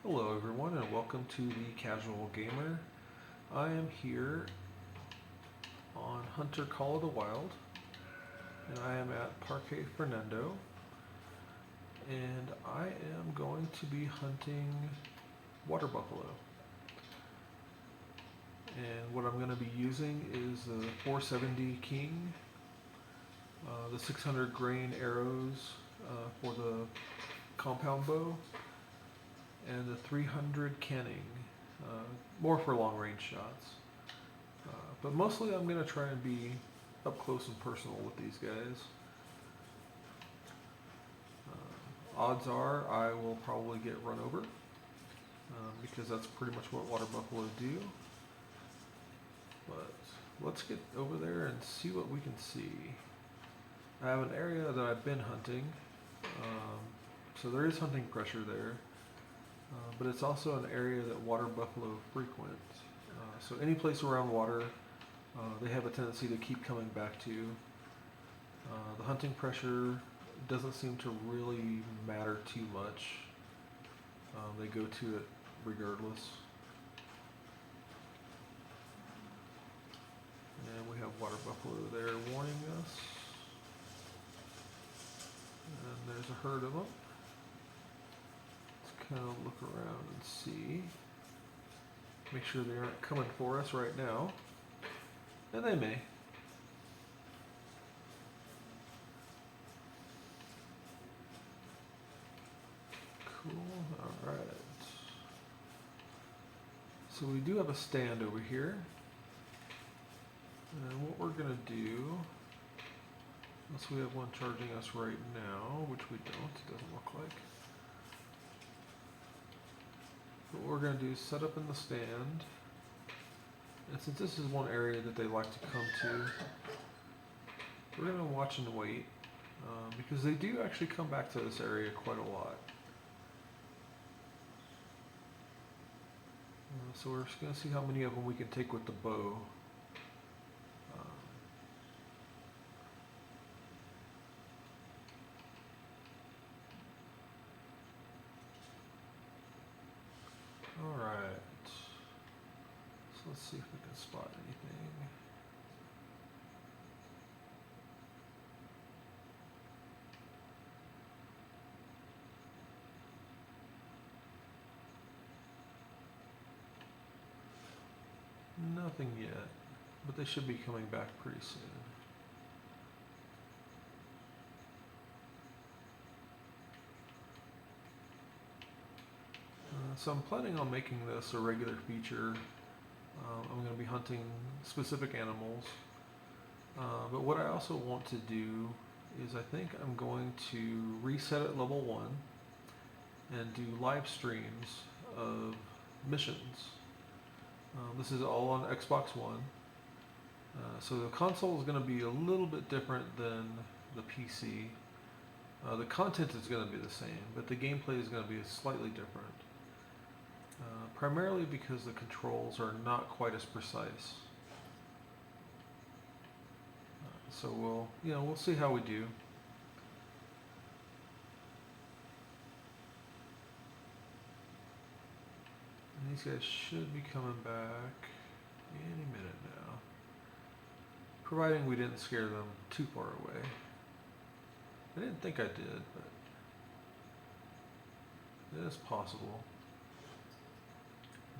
Hello everyone and welcome to the Casual Gamer. I am here on Hunter Call of the Wild and I am at Parque Fernando and I am going to be hunting water buffalo. And what I'm going to be using is the 470 King, the 600 grain arrows for the compound bow, and the 300 canning, more for long range shots. But mostly I'm going to try and be up close and personal with these guys. Odds are I will probably get run over because that's pretty much what water buffalo do. But let's get over there and see what we can see. I have an area that I've been hunting, so there is hunting pressure there. But it's also an area that water buffalo frequent. So any place around water, they have a tendency to keep coming back to. The hunting pressure doesn't seem to really matter too much. They go to it regardless. And we have water buffalo there warning us. And there's a herd of them. Kind of look around and see. Make sure they aren't coming for us right now. And they may. Cool. Alright. So we do have a stand over here. And what we're going to do, unless we have one charging us right now, which we don't, it doesn't look like. What we're going to do is set up in the stand, and since this is one area that they like to come to, we're going to watch and wait, because they do actually come back to this area quite a lot. So we're just going to see how many of them we can take with the bow. Alright, so let's see if we can spot anything. Nothing yet, but they should be coming back pretty soon. So I'm planning on making this a regular feature. I'm going to be hunting specific animals. But what I also want to do is I think I'm going to reset at level 1 and do live streams of missions. This is all on Xbox One. So the console is going to be a little bit different than the PC. The content is going to be the same, but the gameplay is going to be slightly different. Primarily because the controls are not quite as precise. So we'll see how we do. And these guys should be coming back any minute now. Providing we didn't scare them too far away. I didn't think I did, but it is possible.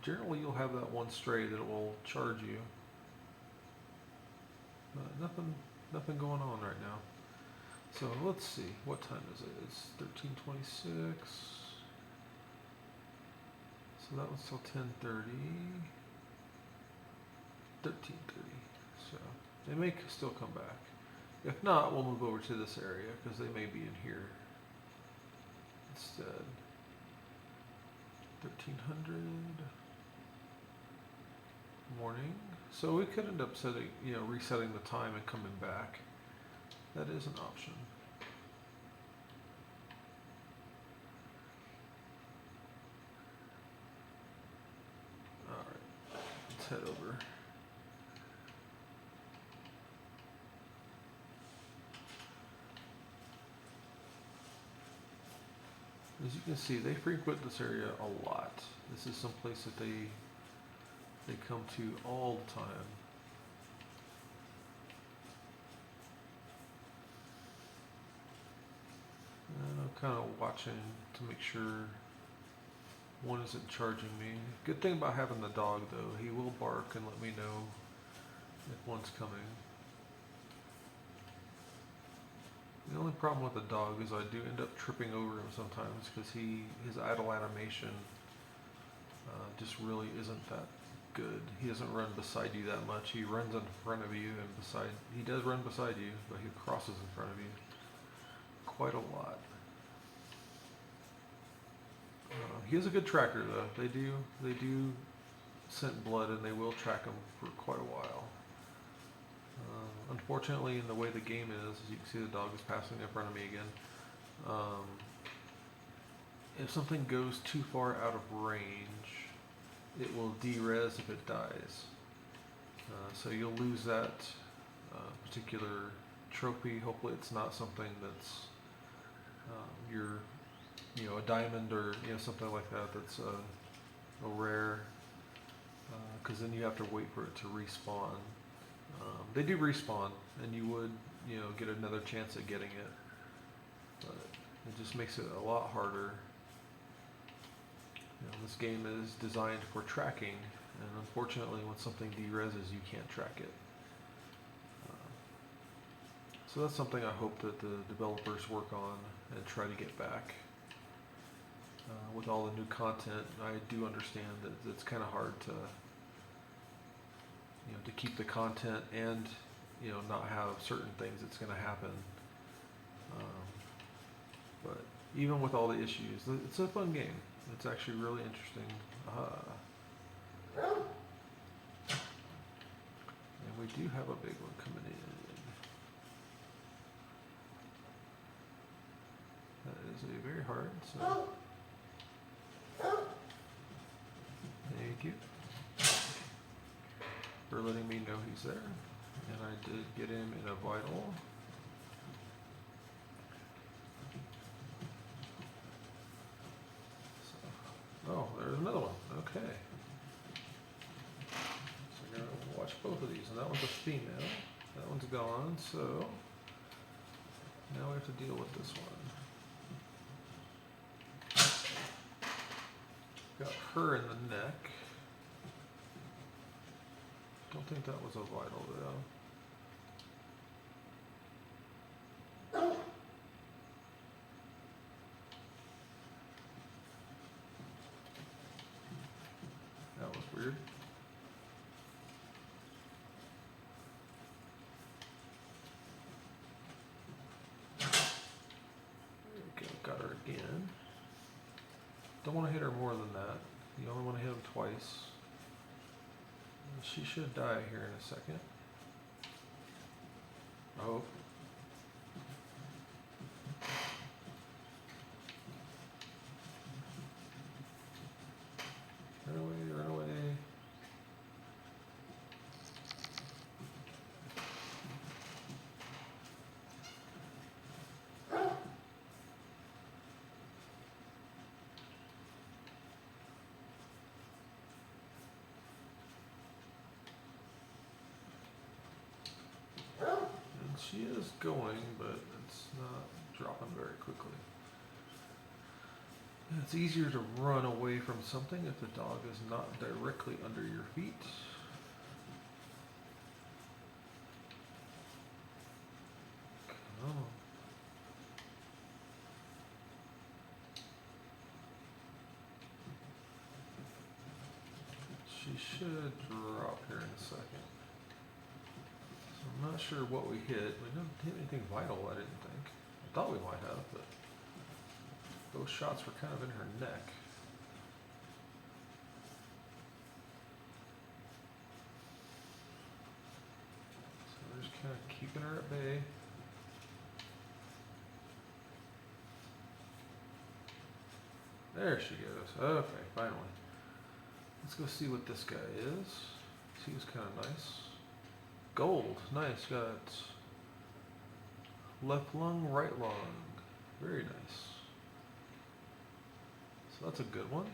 Generally, you'll have that one stray that will charge you. But nothing going on right now. So let's see, what time is it? It's 13:26. So that was till 10:30. 13:30. So they may still come back. If not, we'll move over to this area because they may be in here instead. 1300. Morning. So we could end up resetting the time and coming back. That is an option. Alright, let's head over. as you can see, they frequent this area a lot. This is some place that they come to all the time. And I'm kind of watching to make sure one isn't charging me. Good thing about having the dog though, he will bark and let me know if one's coming. The only problem with the dog is I do end up tripping over him sometimes because his idle animation just really isn't that good. He doesn't run beside you that much. He runs in front of you and he does run beside you, but he crosses in front of you quite a lot. He is a good tracker though. They do scent blood and they will track him for quite a while. Unfortunately, in the way the game is, as you can see, the dog is passing in front of me again. If something goes too far out of range, it will de-res if it dies. So you'll lose that particular trophy. Hopefully, it's not something that's a diamond or something like that. That's a rare, because then you have to wait for it to respawn. They do respawn, and you would, get another chance at getting it, but it just makes it a lot harder. This game is designed for tracking, and unfortunately, when something de-reses, you can't track it. So that's something I hope that the developers work on and try to get back. With all the new content, I do understand that it's kind of hard to keep the content and not have certain things that's going to happen. But even with all the issues, it's a fun game. It's actually really interesting. And we do have a big one coming in. That is a very hard. So thank you for letting me know he's there. And I did get him in a vital. So, oh, there's another one. Okay. So we're going to watch both of these. And that one's a female. That one's gone. So now we have to deal with this one. Got her in the neck. Don't think that was a vital though. That was weird. There we go, got her again. Don't want to hit her more than that. You only want to hit them twice. She should die here in a second. Oh. Run away, run away. She is going, but it's not dropping very quickly. And it's easier to run away from something if the dog is not directly under your feet. Come on. She should drop here in a second. I'm not sure what we hit. We didn't hit anything vital, I didn't think. I thought we might have, but those shots were kind of in her neck. So we're just kind of keeping her at bay. There she goes. Okay, finally. Let's go see what this guy is. He was kind of nice. Gold, nice, got left lung, right lung, very nice. So that's a good one.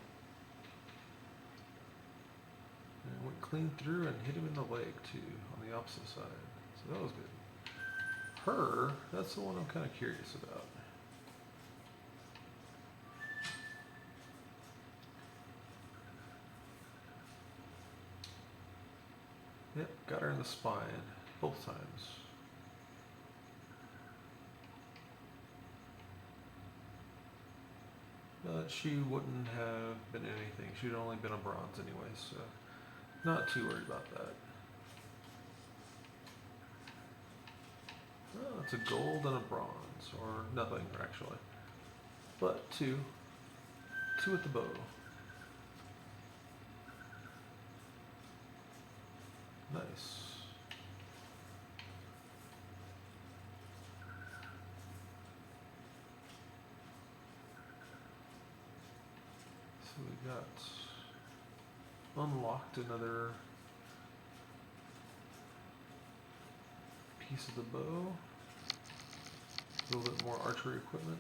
And went clean through and hit him in the leg too, on the opposite side. So that was good. Her, that's the one I'm kind of curious about. Yep, got her in the spine, both times. But she wouldn't have been anything. She'd only been a bronze anyway, so not too worried about that. Oh, it's a gold and a bronze, or nothing actually. But two with the bow. Nice. So we got unlocked another piece of the bow. A little bit more archery equipment.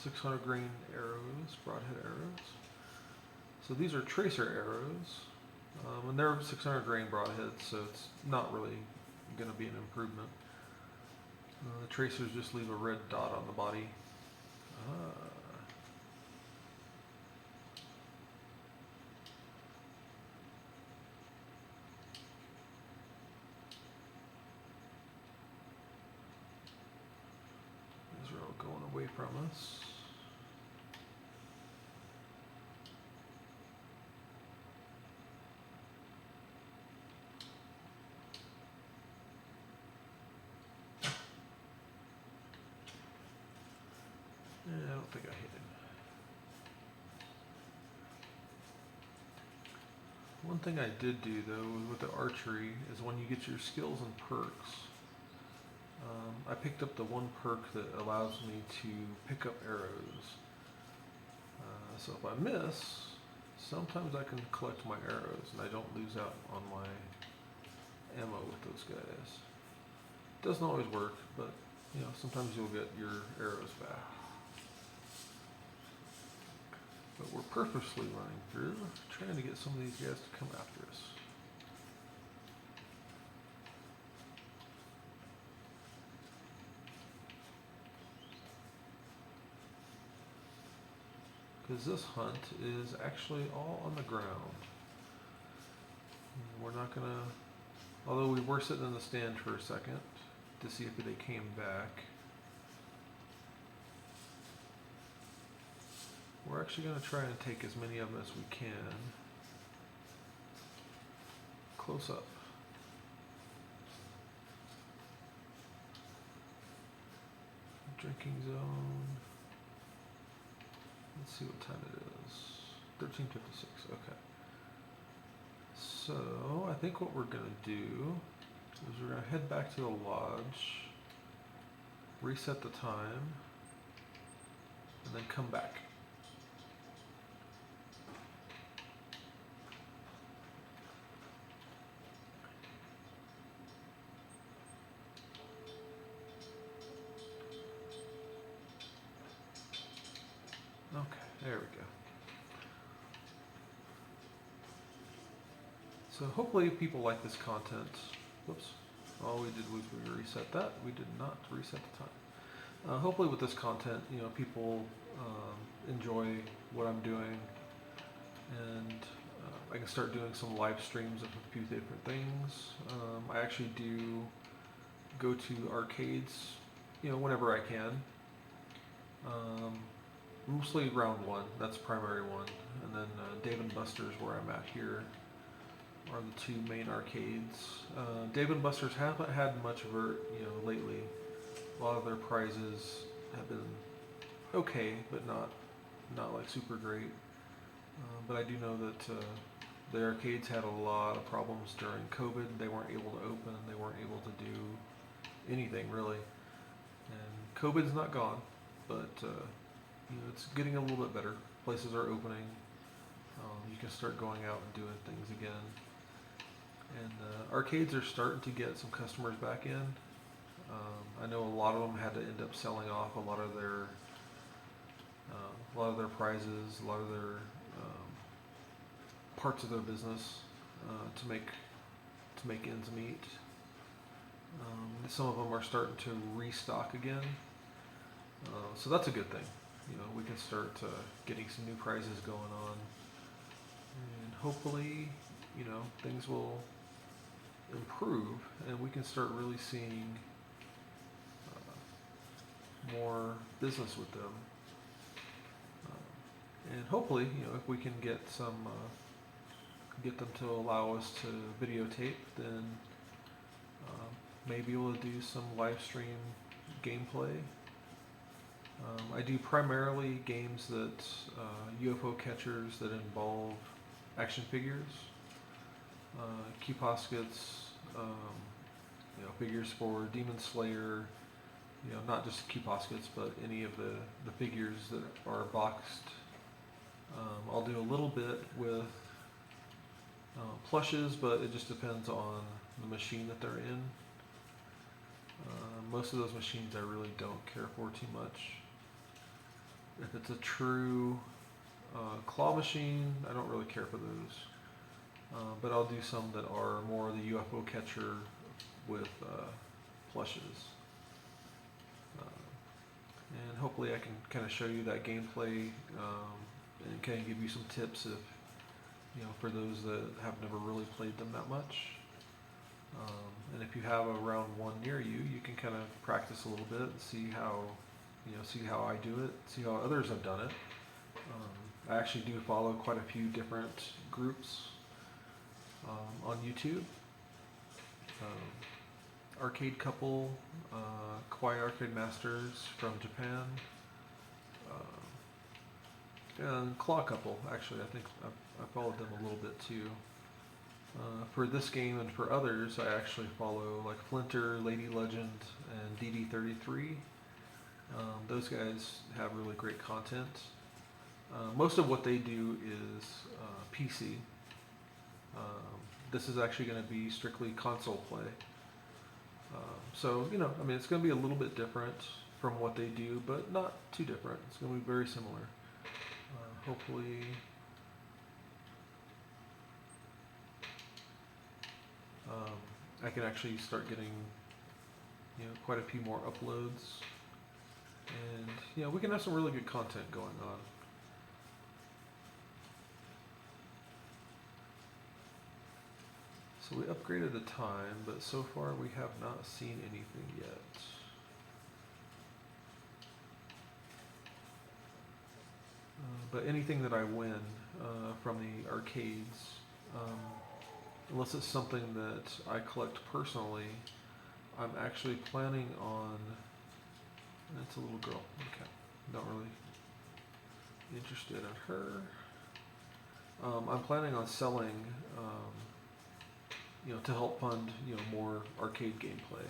600 grain arrows, broadhead arrows. So these are tracer arrows, and they're 600 grain broadheads, so it's not really going to be an improvement. The tracers just leave a red dot on the body. These are all going away from us. I don't think I hit him. One thing I did do though with the archery is when you get your skills and perks, I picked up the one perk that allows me to pick up arrows. So if I miss, sometimes I can collect my arrows and I don't lose out on my ammo with those guys. Doesn't always work, but you know, sometimes you'll get your arrows back. But we're purposely running through, trying to get some of these guys to come after us. Because this hunt is actually all on the ground. We're not gonna, although we were sitting in the stand for a second to see if they came back. We're actually going to try and take as many of them as we can. Close up. Drinking zone. Let's see what time it is. 13:56. Okay. So I think what we're going to do is we're going to head back to the lodge, reset the time, and then come back. Okay, there we go. So hopefully people like this content. Whoops. All we did was we reset that. We did not reset the time. Hopefully with this content, you know, people enjoy what I'm doing, and I can start doing some live streams of a few different things. I actually do go to arcades, you know, whenever I can. Mostly round one, that's the primary one, and then Dave & Buster's, where I'm at here, are the two main arcades. Dave & Buster's haven't had much vert, you know, lately. A lot of their prizes have been okay, but not like super great. But I do know that the arcades had a lot of problems during COVID. They weren't able to open. They weren't able to do anything really. And COVID's not gone, but you know, it's getting a little bit better. Places are opening. You can start going out and doing things again. And arcades are starting to get some customers back in. I know a lot of them had to end up selling off a lot of their a lot of their prizes, a lot of their parts of their business to make ends meet. Some of them are starting to restock again, so that's a good thing. We can start getting some new prizes going on, and hopefully, things will improve, and we can start really seeing more business with them. And hopefully, if we can get them to allow us to videotape, then maybe we'll do some live stream gameplay. I do primarily games that UFO catchers that involve action figures, Q-Poskets, figures for Demon Slayer. Not just Q-Poskets, but any of the figures that are boxed. I'll do a little bit with plushes, but it just depends on the machine that they're in. Most of those machines I really don't care for too much. If it's a true claw machine, I don't really care for those. But I'll do some that are more the UFO catcher with plushes. And hopefully I can kind of show you that gameplay and kind of give you some tips for those that have never really played them that much. And if you have a round one near you, you can kind of practice a little bit and see how I do it, see how others have done it. I actually do follow quite a few different groups on YouTube. Arcade Couple, Kawaii Arcade Masters from Japan, and Claw Couple. Actually, I think I followed them a little bit too. For this game and for others, I actually follow like Flinter, Lady Legend, and DD33. Those guys have really great content. Most of what they do is PC. This is actually going to be strictly console play. So, it's going to be a little bit different from what they do, but not too different. It's going to be very similar. Hopefully, I can actually start getting, quite a few more uploads. And, we can have some really good content going on. So we upgraded the time, but so far we have not seen anything yet. But anything that I win from the arcades, unless it's something that I collect personally, I'm actually planning on... That's a little girl. Okay. Not really interested in her. I'm planning on selling... to help fund, more arcade gameplay.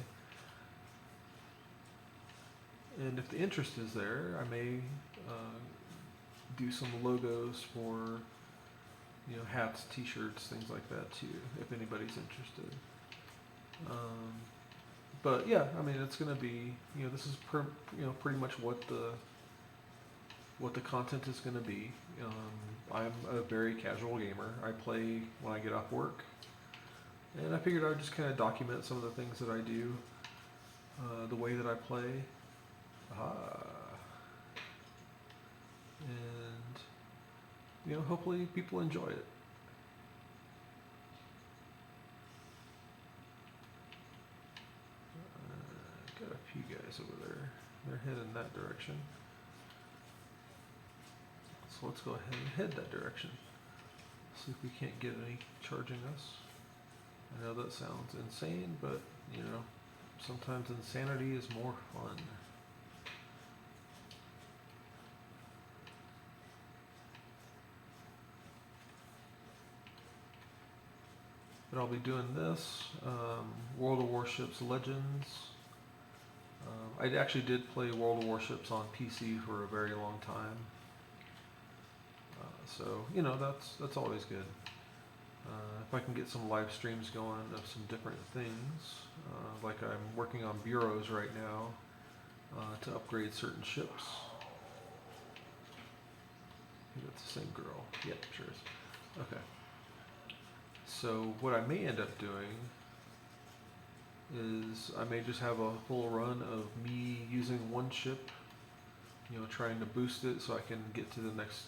And if the interest is there, I may do some logos for, hats, t-shirts, things like that too, if anybody's interested. But yeah, it's going to be, this is pretty much what the content is going to be. I'm a very casual gamer. I play when I get off work. And I figured I would just kind of document some of the things that I do, the way that I play. And, hopefully people enjoy it. Got a few guys over there. They're heading that direction. So let's go ahead and head that direction. See if we can't get any charging us. I know that sounds insane, but, sometimes insanity is more fun. But I'll be doing this, World of Warships Legends. I actually did play World of Warships on PC for a very long time. So, that's always good. If I can get some live streams going of some different things, like I'm working on bureaus right now to upgrade certain ships. think that's the same girl. Yep, sure is. Okay. So what I may end up doing is I may just have a full run of me using one ship, trying to boost it so I can get to the next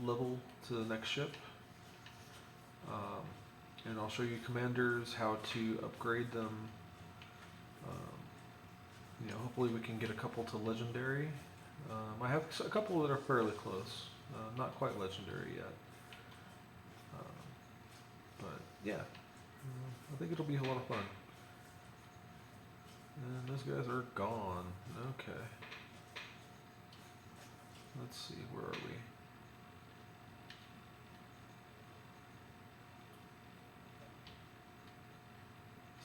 level, to the next ship. And I'll show you commanders, how to upgrade them. Hopefully we can get a couple to legendary. I have a couple that are fairly close, not quite legendary yet. But yeah, I think it'll be a lot of fun. And those guys are gone. Okay. Let's see, where are we?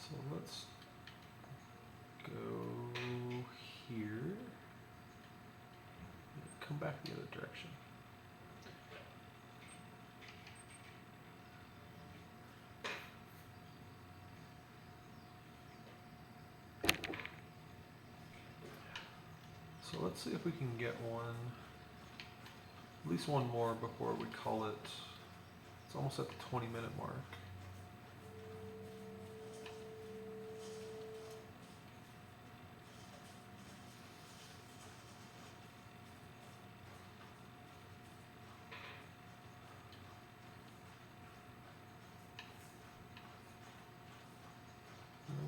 So let's go here. Come back the other direction. So let's see if we can get one, at least one more before we call it. It's almost at the 20-minute mark.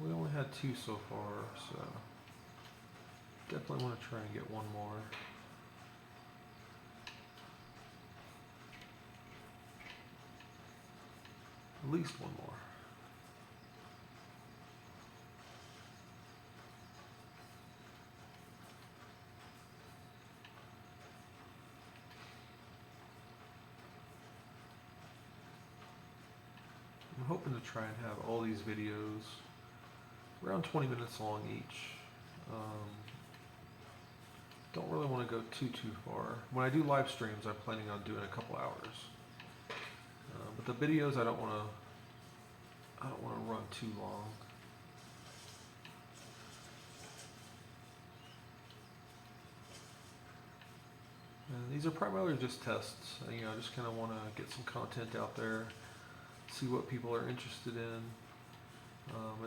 We only had 2 so far, so definitely want to try and get one more. At least one more. I'm hoping to try and have all these videos around 20 minutes long each. Don't really want to go too far. When I do live streams, I'm planning on doing a couple hours. But the videos, I don't want to run too long. And these are primarily just tests. I just kind of want to get some content out there, see what people are interested in.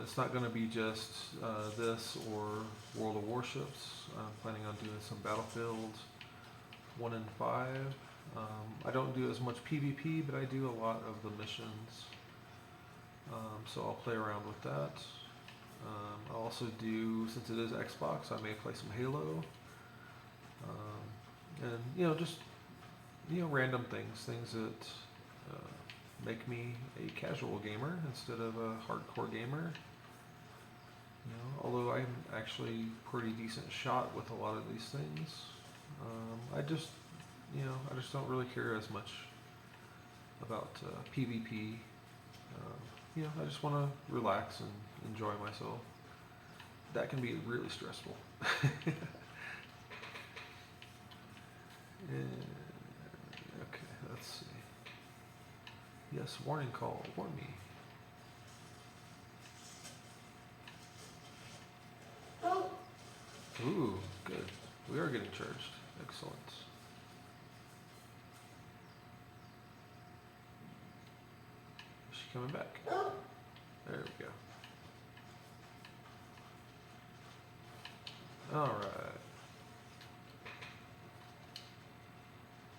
It's not going to be just this or World of Warships. I'm planning on doing some Battlefield 1 and 5. I don't do as much PvP, but I do a lot of the missions. So I'll play around with that. I'll also do, since it is Xbox, I may play some Halo. And just random things that make me a casual gamer instead of a hardcore gamer. Although I'm actually pretty decent shot with a lot of these things, I just don't really care as much about PvP. I just want to relax and enjoy myself. That can be really stressful. Okay, let's see. Yes, warning call. Warn me. Ooh, good. We are getting charged. Excellent. Is she coming back? There we go. Alright.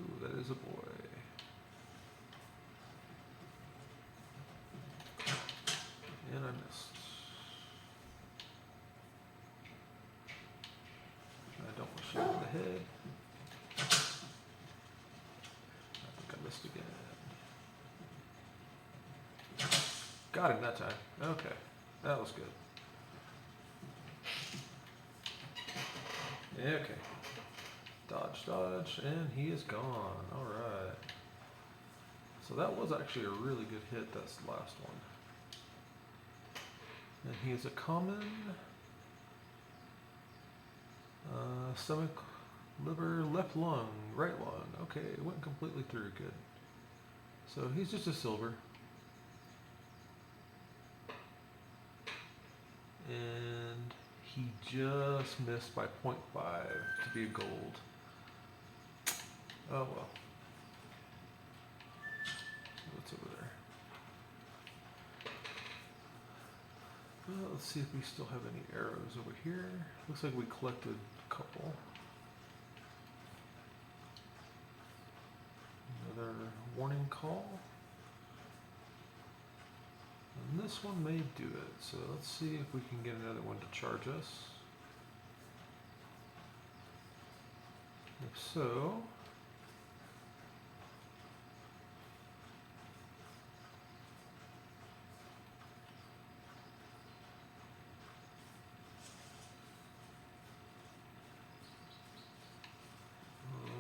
Ooh, that is a boy. And I missed. I don't want to shoot in the head. I think I missed again. Got him that time. Okay. That was good. Okay. Dodge, dodge, and he is gone. Alright. So that was actually a really good hit, that's the last one. And he is a common. Stomach, liver, left lung, right lung. Okay, it went completely through. Good. So he's just a silver. And he just missed by 0.5 to be a gold. Oh well. Let's see if we still have any arrows over here. Looks like we collected a couple. Another warning call. And this one may do it. So let's see if we can get another one to charge us. If so,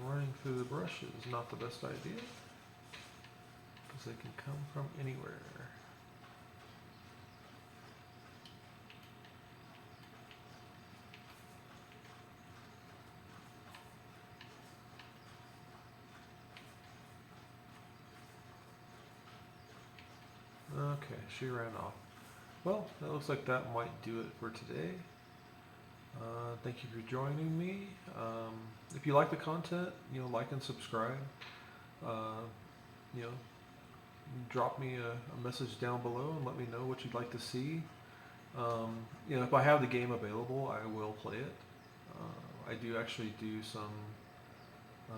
running through the brush is not the best idea because they can come from anywhere. Okay, she ran off. Well, that looks like that might do it for today. Thank you for joining me. If you like the content, like and subscribe. Uh, you know, drop me a message down below and let me know what you'd like to see. If I have the game available, I will play it. I do actually do some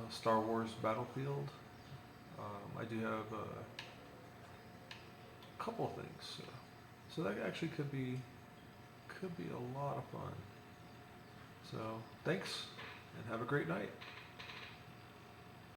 Star Wars Battlefield. I do have a couple of things, so that actually could be a lot of fun. So thanks, and have a great night.